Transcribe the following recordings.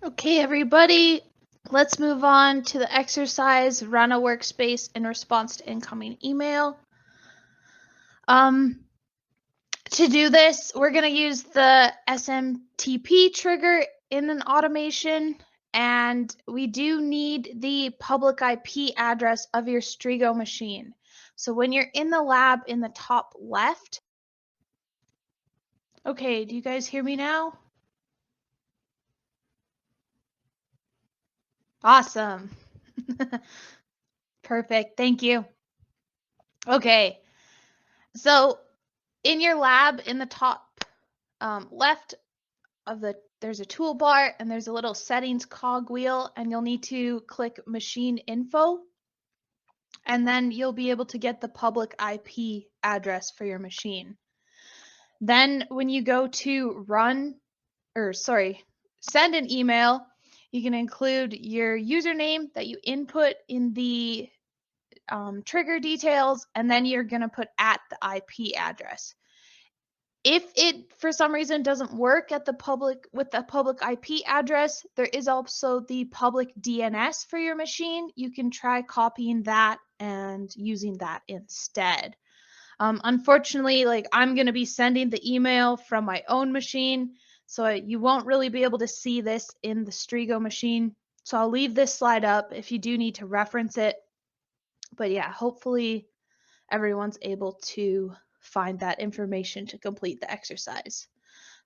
Okay, everybody, let's move on to the exercise, run a workspace in response to incoming email. To do this, we're going to use the SMTP trigger in an automation, and we do need the public IP address of your Strigo machine. So when you're in the lab in the top left, okay, do you guys hear me now? Awesome. Perfect, thank you. Okay, so in your lab in the top left of there's a toolbar and there's a little settings cogwheel, and you'll need to click machine info, and then you'll be able to get the public IP address for your machine. Then when you go to send an email, you can include your username that you input in the trigger details, and then you're going to put at the IP address. If it for some reason doesn't work with the public IP address, there is also the public DNS for your machine. You can try copying that and using that instead. Unfortunately, I'm going to be sending the email from my own machine, so you won't really be able to see this in the Strigo machine. So I'll leave this slide up if you do need to reference it. But yeah, hopefully everyone's able to find that information to complete the exercise.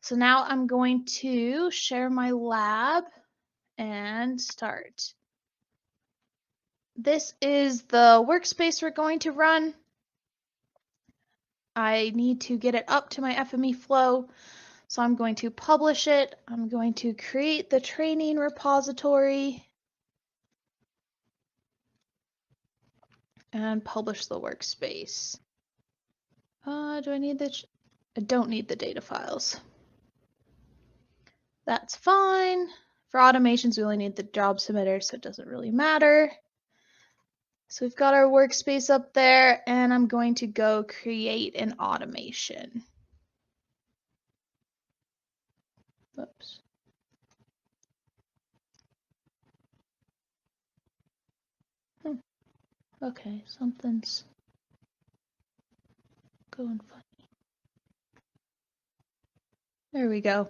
So now I'm going to share my lab and start. This is the workspace we're going to run. I need to get it up to my FME flow, so I'm going to publish it. I'm going to create the training repository and publish the workspace. Do I need this? I don't need the data files. That's fine. For automations, we only need the job submitter, so it doesn't really matter. So we've got our workspace up there, and I'm going to go create an automation. Oops. Okay, something's going funny. There we go.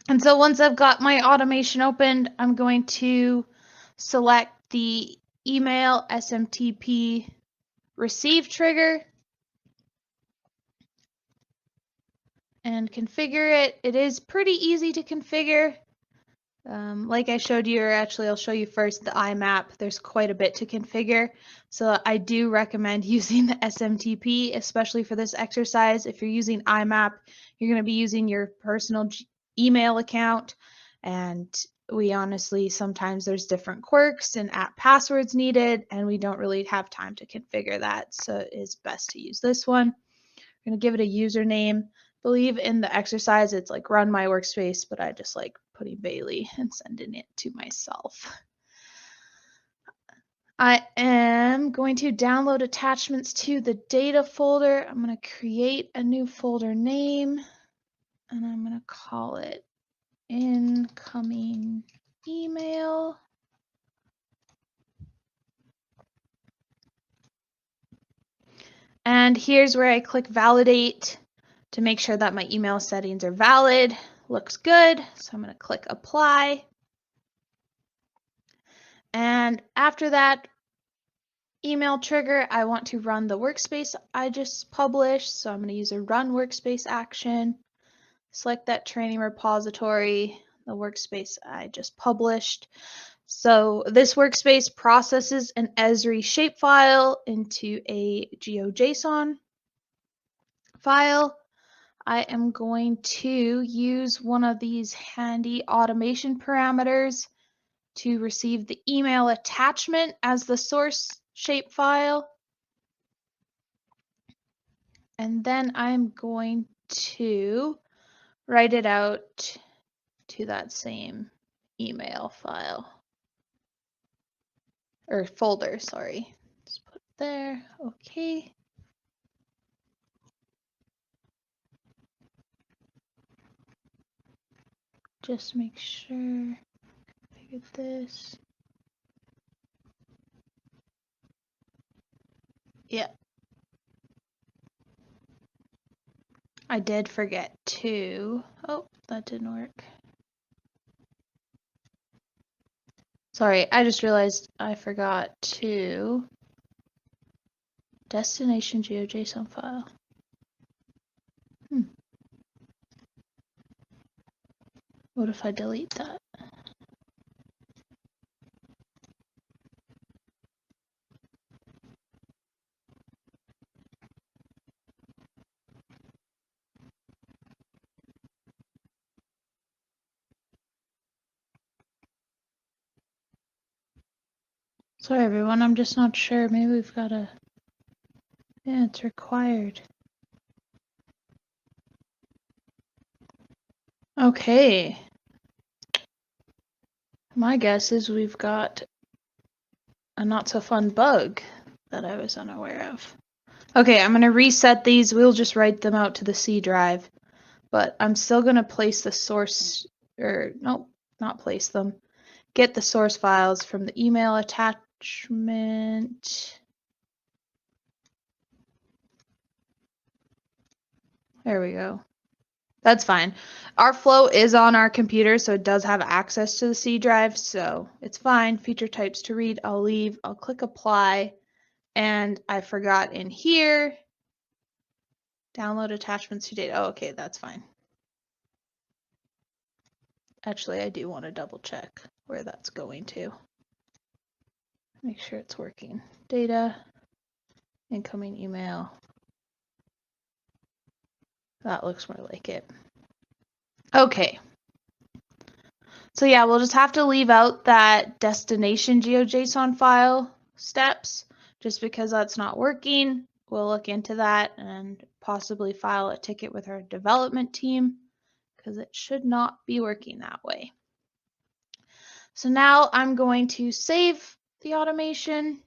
And so once I've got my automation opened, I'm going to select the email SMTP receive trigger and configure it. It is pretty easy to configure. Like I showed you, or actually I'll show you first the IMAP. There's quite a bit to configure. So I do recommend using the SMTP, especially for this exercise. If you're using IMAP, you're going to be using your personal email account. And we honestly, sometimes there's different quirks and app passwords needed, and we don't really have time to configure that. So it is best to use this one. I'm going to give it a username. Believe in the exercise, it's like run my workspace, but I just like putting Bailey and sending it to myself. I am going to download attachments to the data folder. I'm going to create a new folder name, and I'm going to call it incoming email. And here's where I click validate to make sure that my email settings are valid. Looks good, so I'm going to click apply. And after that email trigger, I want to run the workspace I just published, so I'm going to use a run workspace action. Select that training repository, the workspace I just published. So this workspace processes an Esri shapefile into a GeoJSON file. I am going to use one of these handy automation parameters to receive the email attachment as the source shapefile. And then I'm going to write it out to that same email file or folder, sorry. Just put it there. Okay. just make sure. Look at this. Yeah. I did forget to. Oh, that didn't work. Sorry, I just realized I forgot to. Destination GeoJSON file. What if I delete that? Sorry everyone, I'm just not sure. Maybe we've got to... Yeah, it's required. Okay. My guess is we've got a not so fun bug that I was unaware of. Okay, I'm going to reset these. We'll just write them out to the C drive. But I'm still going to place the source, or nope, not place them. Get the source files from the email attachment. There we go. That's fine. Our flow is on our computer, so it does have access to the C drive, so it's fine. Feature types to read, I'll leave. I'll click apply, and I forgot in here, download attachments to data. Oh, okay, that's fine. Actually, I do want to double check where that's going to. Make sure it's working. Data, incoming email. That looks more like it. Okay. So yeah, we'll just have to leave out that destination GeoJSON file steps just because that's not working. We'll look into that and possibly file a ticket with our development team because it should not be working that way. So now I'm going to save the automation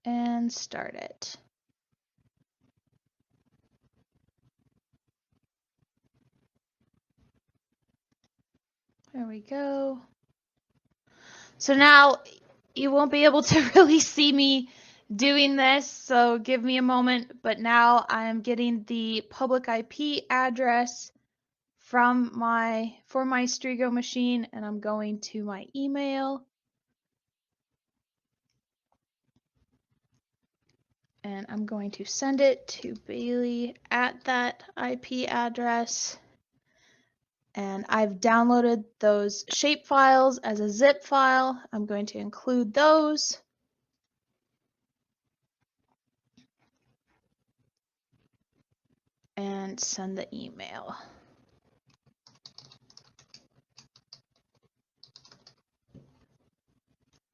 and start it. There we go. So now you won't be able to really see me doing this, so give me a moment. But now I'm getting the public IP address for my Strigo machine, and I'm going to my email. And I'm going to send it to Bailey at that IP address. And I've downloaded those shape files as a zip file. I'm going to include those. And send the email.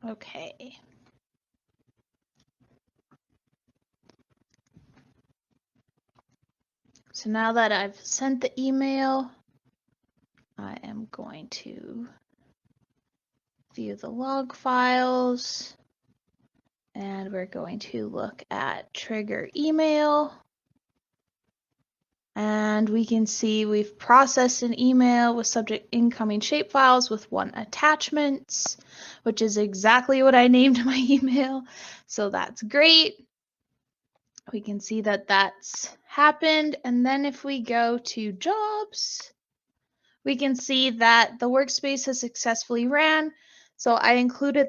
Okay. So now that I've sent the email, I am going to view the log files, and we're going to look at trigger email. And we can see we've processed an email with subject incoming shapefiles with 1 attachments, which is exactly what I named my email. So that's great. We can see that that's happened. And then if we go to jobs, we can see that the workspace has successfully ran. So I included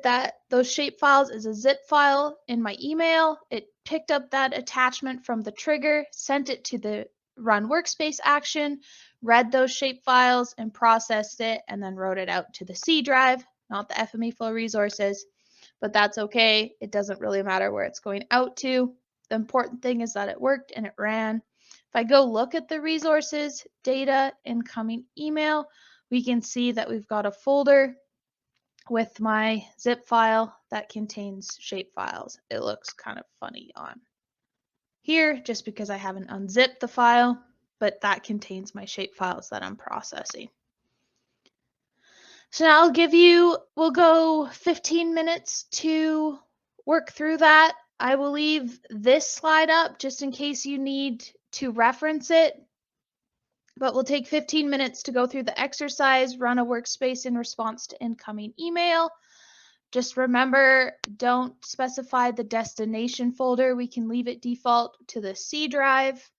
those shape files as a zip file in my email. It picked up that attachment from the trigger, sent it to the run workspace action, read those shape files and processed it, and then wrote it out to the C drive, not the FME flow resources. But that's okay. It doesn't really matter where it's going out to. The important thing is that it worked and it ran. If I go look at the resources, data, incoming email, we can see that we've got a folder with my zip file that contains shape files. It looks kind of funny on here just because I haven't unzipped the file, but that contains my shape files that I'm processing. So now we'll go 15 minutes to work through that. I will leave this slide up just in case you need to reference it, but we'll take 15 minutes to go through the exercise, run a workspace in response to incoming email. Just remember, don't specify the destination folder. We can leave it default to the C drive.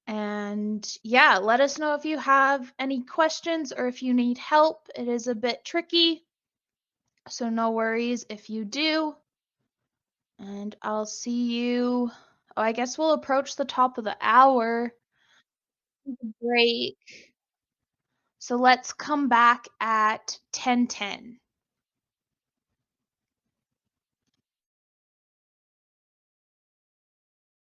And yeah, let us know if you have any questions or if you need help. It is a bit tricky, so no worries if you do. And I'll see you. Oh, I guess we'll approach the top of the hour. Break. So let's come back at 10:10.